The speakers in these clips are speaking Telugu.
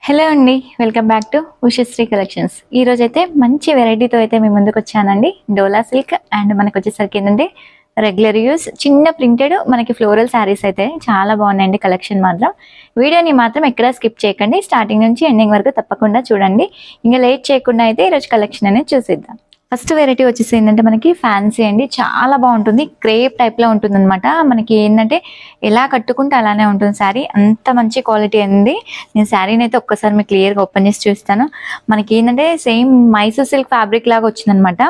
హలో అండి, welcome back to Ushasri collections. ఈ రోజు అయితే మంచి వెరైటీతో అయితే మీ ముందుకు వచ్చానండి. డోలా సిల్క్ అండ్ మనకు వచ్చేసరికి ఏంటంటే రెగ్యులర్ యూస్ చిన్న ప్రింటెడ్ మనకి ఫ్లోరల్ శారీస్ అయితే చాలా బాగున్నాయండి. కలెక్షన్ మాత్రం వీడియోని మాత్రం ఎక్కడ స్కిప్ చేయకండి, స్టార్టింగ్ నుంచి ఎండింగ్ వరకు తప్పకుండా చూడండి. ఇంకా లేట్ చేయకుండా అయితే ఈరోజు కలెక్షన్ అనేది చూసేద్దాం. ఫస్ట్ వెరైటీ వచ్చేసి ఏంటంటే మనకి ఫ్యాన్సీ అండి, చాలా బాగుంటుంది. క్రేప్ టైప్ లో ఉంటుంది అనమాట. మనకి ఏంటంటే ఎలా కట్టుకుంటే అలానే ఉంటుంది శారీ, అంత మంచి క్వాలిటీ అండి. నేను శారీని అయితే ఒక్కసారి మీకు క్లియర్గా ఓపెన్ చేసి చూస్తాను. మనకి ఏంటంటే సేమ్ మైసూర్ సిల్క్ ఫ్యాబ్రిక్ లాగా వచ్చిందనమాట.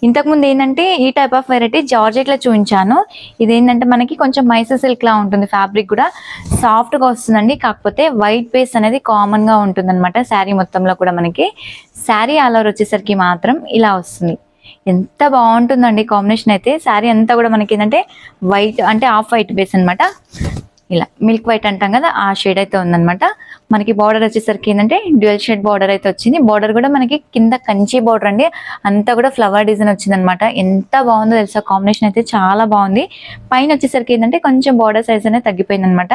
ఇంతకుముందు ఏంటంటే ఈ టైప్ ఆఫ్ వెరైటీ జార్జెట్ లో చూపించాను. ఇదేంటంటే మనకి కొంచెం మైసూర్ సిల్క్ లా ఉంటుంది, ఫ్యాబ్రిక్ కూడా సాఫ్ట్ గా వస్తుందండి. కాకపోతే వైట్ బేస్ అనేది కామన్ గా ఉంటుంది అనమాట శారీ మొత్తంలో కూడా. మనకి శారీ ఆల్ ఓవర్ వచ్చేసరికి మాత్రం ఇలా వస్తుంది. ఎంత బాగుంటుందండి కాంబినేషన్ అయితే. శారీ అంతా కూడా మనకి ఏంటంటే వైట్ అంటే ఆఫ్ వైట్ బేస్ అనమాట. ఇలా మిల్క్ వైట్ అంటాం కదా, ఆ షేడ్ అయితే ఉందన్నమాట. మనకి బార్డర్ వచ్చేసరికి ఏంటంటే డ్యూయల్ షేడ్ బార్డర్ అయితే వచ్చింది. బార్డర్ కూడా మనకి కింద కంచి బార్డర్ అండి, అంతా కూడా ఫ్లవర్ డిజైన్ వచ్చింది అనమాట. ఎంత బాగుందో తెలుసా, కాంబినేషన్ అయితే చాలా బాగుంది. పైన వచ్చేసరికి ఏంటంటే కొంచెం బార్డర్ సైజ్ అనేది తగ్గిపోయింది అనమాట.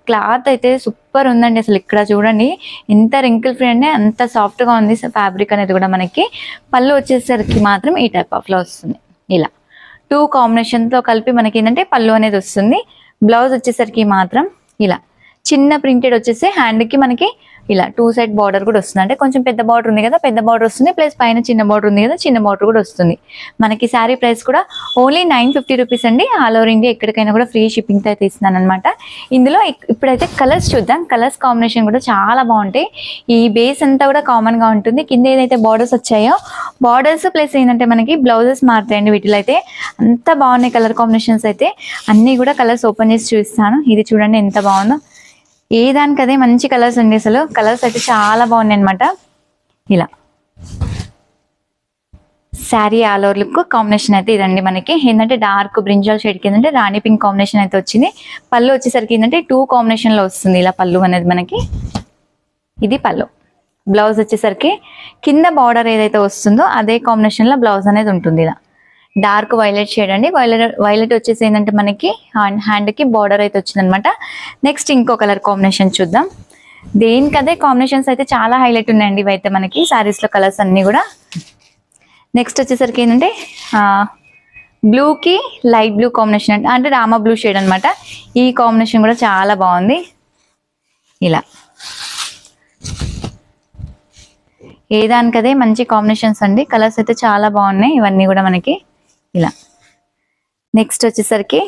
క్లాత్ అయితే సూపర్ ఉందండి. అసలు ఇక్కడ చూడండి ఎంత రింకిల్ ఫ్రీ అండి, అంత సాఫ్ట్ గా ఉంది ఫ్యాబ్రిక్ అనేది కూడా. మనకి పళ్ళు వచ్చేసరికి మాత్రం ఈ టైప్ ఆఫ్ లో వస్తుంది. ఇలా 2 కాంబినేషన్ తో కలిపి మనకి ఏంటంటే పళ్ళు అనేది వస్తుంది. బ్లౌజ్ వచ్చేసరికి మాత్రం ఇలా చిన్న ప్రింటెడ్ వచ్చేసి హ్యాండ్ కి మనకి ఇలా 2 సైడ్ బార్డర్ కూడా వస్తుంది. అంటే కొంచెం పెద్ద బార్డర్ ఉంది కదా, పెద్ద బార్డర్ వస్తుంది. ప్లస్ పైన చిన్న బార్డర్ ఉంది కదా, చిన్న బార్డర్ కూడా వస్తుంది. మనకి శారీ ప్రైస్ కూడా ఓన్లీ 950 రూపీస్ అండి. ఆల్ ఓవర్ ఇండియా ఎక్కడికైనా కూడా ఫ్రీ షిప్పింగ్ అయితే ఇస్తున్నాను అనమాట. ఇందులో ఇప్పుడైతే కలర్స్ చూద్దాం. కలర్స్ కాంబినేషన్ కూడా చాలా బాగుంటాయి. ఈ బేస్ అంతా కూడా కామన్ గా ఉంటుంది. కింద ఏదైతే బార్డర్స్ వచ్చాయో బార్డర్స్ ప్లస్ ఏంటంటే మనకి బ్లౌజెస్ మారుతాయండి. వీటిలో అయితే అంత బాగున్నాయి కలర్ కాంబినేషన్స్ అయితే. అన్ని కూడా కలర్స్ ఓపెన్ చేసి చూపిస్తాను. ఇది చూడండి ఎంత బాగుందో, ఏ దానికి అదే మంచి కలర్స్ అండి. అసలు కలర్స్ అయితే చాలా బాగున్నాయి అనమాట. ఇలా sari all over look combination అయితే ఇదండి. మనకి ఏంటంటే డార్క్ బ్రింజాల్ షేడ్ కి ఏంటంటే రాణి పింక్ కాంబినేషన్ అయితే వచ్చింది. పళ్ళు వచ్చేసరికి ఏంటంటే 2 కాంబినేషన్ లో వస్తుంది. ఇలా పళ్ళు అనేది మనకి ఇది పళ్ళు. బ్లౌజ్ వచ్చేసరికి కింద బార్డర్ ఏదైతే వస్తుందో అదే కాంబినేషన్ లో బ్లౌజ్ అనేది ఉంటుంది. ఇలా డార్క్ వైలెట్ షేడ్ అండి. వైలెట్ వచ్చేసి ఏంటంటే మనకి హ్యాండ్ కి బార్డర్ అయితే వచ్చింది అనమాట. నెక్స్ట్ ఇంకో కలర్ కాంబినేషన్ చూద్దాం. దేనికి అదే కాంబినేషన్స్ అయితే చాలా హైలైట్ ఉన్నాయండి ఇవైతే మనకి శారీస్ లో కలర్స్ అన్ని కూడా. నెక్స్ట్ వచ్చేసరికి ఏంటంటే బ్లూ కి లైట్ బ్లూ కాంబినేషన్ అంటే రామా బ్లూ షేడ్ అనమాట. ఈ కాంబినేషన్ కూడా చాలా బాగుంది. ఇలా ఏ దానికదే మంచి కాంబినేషన్స్ అండి. కలర్స్ అయితే చాలా బాగున్నాయి ఇవన్నీ కూడా మనకి. ఇలా నెక్స్ట్ వచ్చేసరికి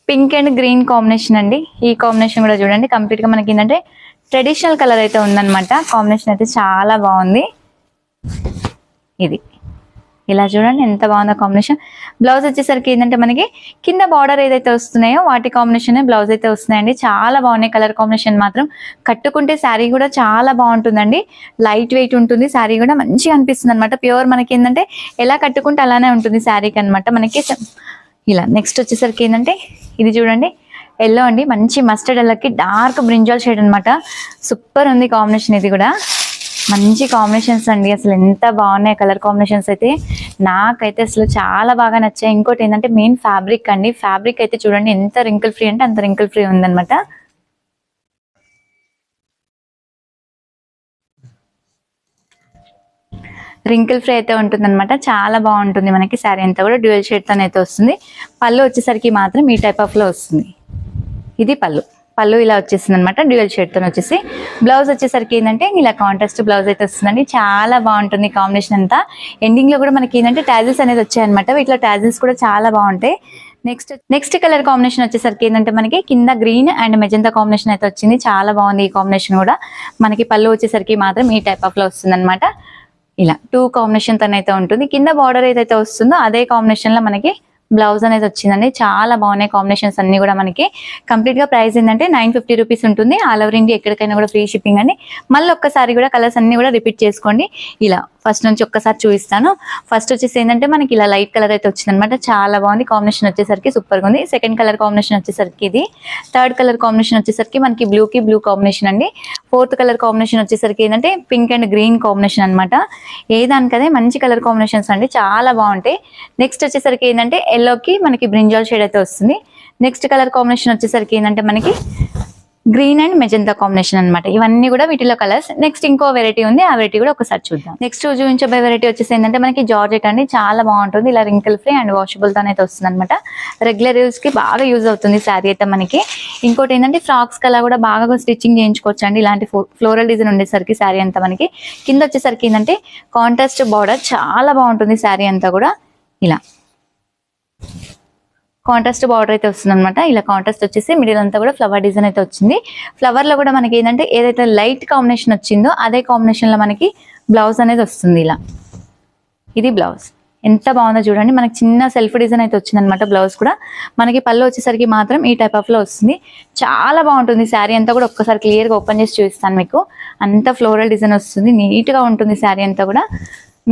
పింక్ అండ్ గ్రీన్ కాంబినేషన్ అండి. ఈ కాంబినేషన్ కూడా చూడండి కంప్లీట్ గా మనకి ఏంటంటే ట్రెడిషనల్ కలర్ అయితే ఉందన్నమాట. కాంబినేషన్ అయితే చాలా బాగుంది. ఇది ఇలా చూడండి ఎంత బాగుందో కాంబినేషన్. బ్లౌజ్ వచ్చేసరికి ఏంటంటే మనకి కింద బార్డర్ ఏదైతే వస్తున్నాయో వాటి కాంబినేషన్ బ్లౌజ్ అయితే వస్తున్నాయండి. చాలా బాగున్నాయి కలర్ కాంబినేషన్ మాత్రం. కట్టుకుంటే శారీ కూడా చాలా బాగుంటుందండి. లైట్ వెయిట్ ఉంటుంది శారీ కూడా, మంచిగా అనిపిస్తుంది అనమాట. ప్యూర్ మనకి ఏంటంటే ఎలా కట్టుకుంటే అలానే ఉంటుంది శారీకి అనమాట మనకి. ఇలా నెక్స్ట్ వచ్చేసరికి ఏంటంటే ఇది చూడండి ఎల్లో అండి, మంచి మస్టర్డ్ ఎల్లోకి డార్క్ బ్రింజాల్ షేడ్ అనమాట. సూపర్ ఉంది కాంబినేషన్. ఇది కూడా మంచి కాంబినేషన్స్ అండి. అసలు ఎంత బాగున్నాయి కలర్ కాంబినేషన్స్ అయితే. నాకైతే అసలు చాలా బాగా నచ్చాయి. ఇంకోటి ఏంటంటే మెయిన్ ఫ్యాబ్రిక్ అండి. ఫ్యాబ్రిక్ అయితే చూడండి ఎంత రింకిల్ ఫ్రీ అంటే అంత రింకిల్ ఫ్రీ ఉందన్నమాట. రింకిల్ ఫ్రీ అయితే ఉంటుంది అనమాట. చాలా బాగుంటుంది మనకి. శారీ అంతా కూడా డ్యూయల్ షేడ్ తో అయితే వస్తుంది. పళ్ళు వచ్చేసరికి మాత్రం ఈ టైప్ ఆఫ్ లో వస్తుంది. ఇది పళ్ళు. పళ్ళు ఇలా వచ్చేసింది అనమాట డ్యూయల్ షేడ్ తో వచ్చేసి. బ్లౌజ్ వచ్చేసరికి ఏంటంటే ఇలా కాంట్రాస్ట్ బ్లౌజ్ అయితే వస్తుందండి. చాలా బాగుంటుంది కాంబినేషన్ అంతా. ఎండింగ్ లో కూడా మనకి ఏంటంటే టాజిల్స్ అనేది వచ్చాయన్నమాట. వీటిలో టాజిల్స్ కూడా చాలా బాగుంటాయి. నెక్స్ట్ కలర్ కాంబినేషన్ వచ్చేసరికి ఏంటంటే మనకి కింద గ్రీన్ అండ్ మెజంతా కాంబినేషన్ అయితే వచ్చింది. చాలా బాగుంది ఈ కాంబినేషన్ కూడా. మనకి పళ్ళు వచ్చేసరికి మాత్రం ఈ టైప్ ఆఫ్ లో వస్తుంది అనమాట. ఇలా 2 కాంబినేషన్ తనైతే ఉంటుంది. కింద బార్డర్ ఏదైతే వస్తుందో అదే కాంబినేషన్ లో మనకి బ్లౌజ్ అనేది వచ్చిందండి. చాలా బాగున్నాయి కాంబినేషన్స్ అన్ని కూడా మనకి. కంప్లీట్ గా ప్రైస్ ఏంటంటే 950 రూపీస్ ఉంటుంది. ఆల్ ఓవర్ ఇండియా ఎక్కడికైనా కూడా ఫ్రీ షిప్పింగ్ అండి. మళ్ళీ ఒక్కసారి కూడా కలర్స్ అన్ని కూడా రిపీట్ చేసుకోండి. ఇలా ఫస్ట్ నుంచి ఒక్కసారి చూపిస్తాను. ఫస్ట్ వచ్చేసి ఏంటంటే మనకి ఇలా లైట్ కలర్ అయితే వచ్చింది అనమాట. చాలా బాగుంది కాంబినేషన్ వచ్చేసరికి, సూపర్ గా ఉంది. సెకండ్ కలర్ కాంబినేషన్ వచ్చేసరికి ఇది. థర్డ్ కలర్ కాంబినేషన్ వచ్చేసరికి మనకి బ్లూ కి బ్లూ కాంబినేషన్ అండి. ఫోర్త్ కలర్ కాంబినేషన్ వచ్చేసరికి ఏంటంటే పింక్ అండ్ గ్రీన్ కాంబినేషన్ అనమాట. ఏ దానికదే మంచి కలర్ కాంబినేషన్స్ అండి, చాలా బాగుంటాయి. నెక్స్ట్ వచ్చేసరికి ఏంటంటే ఎల్లోకి మనకి బ్రింజాల్ షేడ్ అయితే వస్తుంది. నెక్స్ట్ కలర్ కాంబినేషన్ వచ్చేసరికి ఏంటంటే మనకి గ్రీన్ అండ్ మెజంతా కాంబినేషన్ అన్నమాట. ఇవన్నీ కూడా వీటిలో కలర్స్. నెక్స్ట్ ఇంకో వెరైటీ ఉంది, ఆ వెరైటీ కూడా ఒకసారి చూద్దాం. నెక్స్ట్ చూపించబోయే వెరైటీ వచ్చేసి ఏంటంటే మనకి జార్జెట్ అండి, చాలా బాగుంటుంది. ఇలా రింకిల్ ఫ్రీ అండ్ వాషబుల్ తో అయితే వస్తుంది అనమాట. రెగ్యులర్ యూస్ కి బాగా యూజ్ అవుతుంది శారీ అయితే మనకి. ఇంకోటి ఏంటంటే ఫ్రాక్స్ కలా కూడా బాగా స్టిచ్చింగ్ చేయించుకోవచ్చు అండి. ఇలాంటి ఫ్లోరల్ డిజైన్ ఉండేసరికి శారీ అంతా మనకి. కింద వచ్చేసరికి ఏంటంటే కాంట్రాస్ట్ బార్డర్, చాలా బాగుంటుంది శారీ అంతా కూడా. ఇలా కాంట్రాస్ట్ బార్డర్ అయితే వస్తుంది అనమాట. ఇలా కాంట్రాస్ట్ వచ్చేసి మిడిల్ అంతా కూడా ఫ్లవర్ డిజైన్ అయితే వచ్చింది. ఫ్లవర్ లో కూడా మనకి ఏంటంటే ఏదైతే లైట్ కాంబినేషన్ వచ్చిందో అదే కాంబినేషన్ లో మనకి బ్లౌజ్ అనేది వస్తుంది. ఇలా ఇది బ్లౌజ్ ఎంత బాగుందో చూడండి. మనకి చిన్న సెల్ఫ్ డిజైన్ అయితే వచ్చింది అనమాట. బ్లౌజ్ కూడా మనకి పళ్ళు వచ్చేసరికి మాత్రం ఈ టైప్ ఆఫ్ లో వస్తుంది. చాలా బాగుంటుంది శారీ అంతా కూడా. ఒక్కసారి క్లియర్ గా ఓపెన్ చేసి చూపిస్తాను మీకు. అంత ఫ్లోరల్ డిజైన్ వస్తుంది, నీట్ గా ఉంటుంది శారీ అంతా కూడా.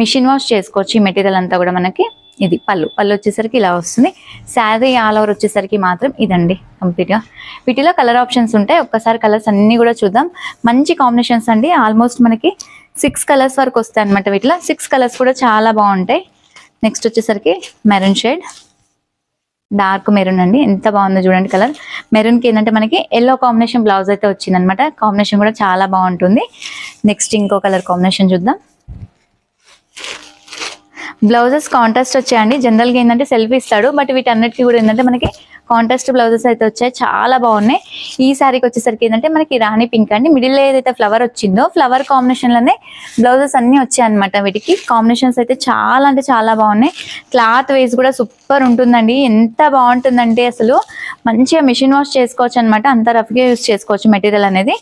మిషన్ వాష్ చేసుకోవచ్చు ఈ మెటీరియల్ అంతా కూడా మనకి. ఇది పళ్ళు వచ్చేసరికి ఇలా వస్తుంది. శారీ ఆల్ ఓవర్ వచ్చేసరికి మాత్రం ఇదండి కంప్లీట్ గా. వీటిలో కలర్ ఆప్షన్స్ ఉంటాయి, ఒక్కసారి కలర్స్ అన్ని కూడా చూద్దాం. మంచి కాంబినేషన్స్ అండి. ఆల్మోస్ట్ మనకి 6 కలర్స్ వరకు వస్తాయి అనమాట. వీటిలో 6 కలర్స్ కూడా చాలా బాగుంటాయి. నెక్స్ట్ వచ్చేసరికి మెరూన్ షేడ్, డార్క్ మెరూన్ అండి, ఎంత బాగుందో చూడండి కలర్. మెరూన్ కి ఏంటంటే మనకి ఎల్లో కాంబినేషన్ బ్లౌజ్ అయితే వచ్చింది అనమాట. కాంబినేషన్ కూడా చాలా బాగుంటుంది. నెక్స్ట్ ఇంకో కలర్ కాంబినేషన్ చూద్దాం. బ్లౌజెస్ కాంట్రాస్ట్ వచ్చాయండి. జనరల్గా ఏంటంటే సెల్ఫ్ ఇస్తాడు, బట్ వీటన్నిటికీ కూడా ఏంటంటే మనకి కాంట్రాస్ట్ బ్లౌజెస్ అయితే వచ్చాయి, చాలా బాగున్నాయి. ఈ శారీకి వచ్చేసరికి ఏంటంటే మనకి రాణి పింక్ అండి. మిడిల్ ఏదైతే ఫ్లవర్ వచ్చిందో ఫ్లవర్ కాంబినేషన్ లోనే బ్లౌజెస్ అన్ని వచ్చాయి అనమాట. వీటికి కాంబినేషన్స్ అయితే చాలా అంటే చాలా బాగున్నాయి. క్లాత్ వైజ్ కూడా సూపర్ ఉంటుందండి. ఎంత బాగుంటుందంటే అసలు మంచిగా మిషన్ వాష్ చేసుకోవచ్చు అనమాట. అంత రఫ్గా యూజ్ చేసుకోవచ్చు మెటీరియల్ అనేది.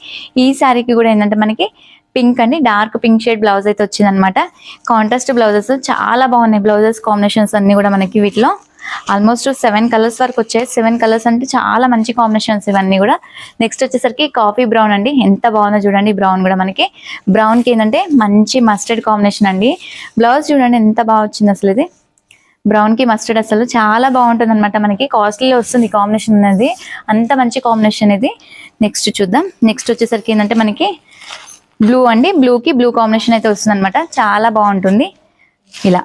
ఈ శారీకి కూడా ఏంటంటే మనకి పింక్ అండి, డార్క్ పింక్ షేడ్ బ్లౌజ్ అయితే వచ్చింది అనమాట. కాంట్రాస్ట్ బ్లౌజెస్ చాలా బాగున్నాయి. బ్లౌజెస్ కాంబినేషన్స్ అన్ని కూడా మనకి వీటిలో ఆల్మోస్ట్ 7 కలర్స్ వరకు వచ్చాయి. 7 కలర్స్ అంటే చాలా మంచి కాంబినేషన్స్ ఇవన్నీ కూడా. నెక్స్ట్ వచ్చేసరికి కాఫీ బ్రౌన్ అండి, ఎంత బాగుందో చూడండి. బ్రౌన్ కూడా మనకి బ్రౌన్ కి ఏంటంటే మంచి మస్టర్డ్ కాంబినేషన్ అండి. బ్లౌజ్ చూడండి ఎంత బాగా వచ్చింది అసలు. ఇది బ్రౌన్ కి మస్టర్డ్ అసలు చాలా బాగుంటుంది అనమాట. మనకి కాస్ట్లీలో వస్తుంది కాంబినేషన్ అనేది, అంత మంచి కాంబినేషన్ ఇది. నెక్స్ట్ చూద్దాం. నెక్స్ట్ వచ్చేసరికి ఏంటంటే మనకి బ్లూ అండి, బ్లూకి బ్లూ కాంబినేషన్ అయితే వస్తుంది అనమాట. చాలా బాగుంటుంది. ఇలా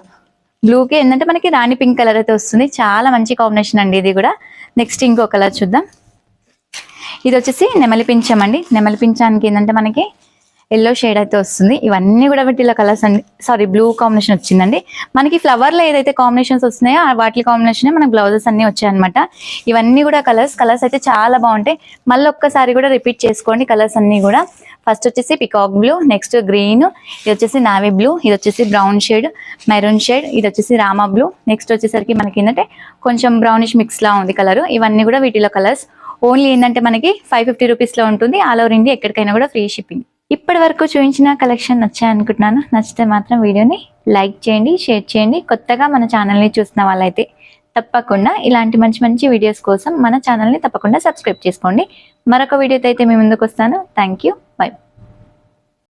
బ్లూకి ఏంటంటే మనకి రాణి పింక్ కలర్ అయితే వస్తుంది. చాలా మంచి కాంబినేషన్ అండి ఇది కూడా. నెక్స్ట్ ఇంకో కలర్ చూద్దాం. ఇది వచ్చేసి నెమలి పించం అండి. నెమలి పించానికి ఏంటంటే మనకి ఎల్లో షేడ్ అయితే వస్తుంది. ఇవన్నీ కూడా వీటిలో కలర్స్ అండి, సారీ బ్లూ కాంబినేషన్ వచ్చిందండి. మనకి ఫ్లవర్ లో ఏదైతే కాంబినేషన్స్ వస్తున్నాయో వాటి కాంబినేషన్ మనకి బ్లౌజెస్ అన్ని వచ్చాయన్నమాట. ఇవన్నీ కూడా కలర్స్ అయితే చాలా బాగుంటాయి. మళ్ళీ ఒక్కసారి కూడా రిపీట్ చేసుకోండి కలర్స్ అన్ని కూడా. ఫస్ట్ వచ్చేసి పికాక్ బ్లూ, నెక్స్ట్ గ్రీన్, ఇది వచ్చేసి నావీ బ్లూ, ఇది వచ్చేసి బ్రౌన్ షేడ్, మెరూన్ షేడ్, ఇది వచ్చేసి రామా బ్లూ. నెక్స్ట్ వచ్చేసరికి మనకి ఏంటంటే కొంచెం బ్రౌనిష్ మిక్స్ లా ఉంది కలర్. ఇవన్నీ కూడా వీటిలో కలర్స్. ఓన్లీ ఏంటంటే మనకి 550 రూపీస్ లో ఉంటుంది. ఆల్ ఓవర్ ఇండియా ఎక్కడికైనా కూడా ఫ్రీ షిప్పింగ్. ఇప్పటి వరకు చూపించిన కలెక్షన్ నచ్చాయనుకుంటున్నాను. నచ్చితే మాత్రం వీడియోని లైక్ చేయండి, షేర్ చేయండి. కొత్తగా మన ఛానల్ని చూస్తున్న వాళ్ళైతే తప్పకుండా ఇలాంటి మంచి మంచి వీడియోస్ కోసం మన ఛానల్ని తప్పకుండా సబ్స్క్రైబ్ చేసుకోండి. మరొక వీడియోతో అయితే మీ ముందుకు వస్తాను. Thank you, by.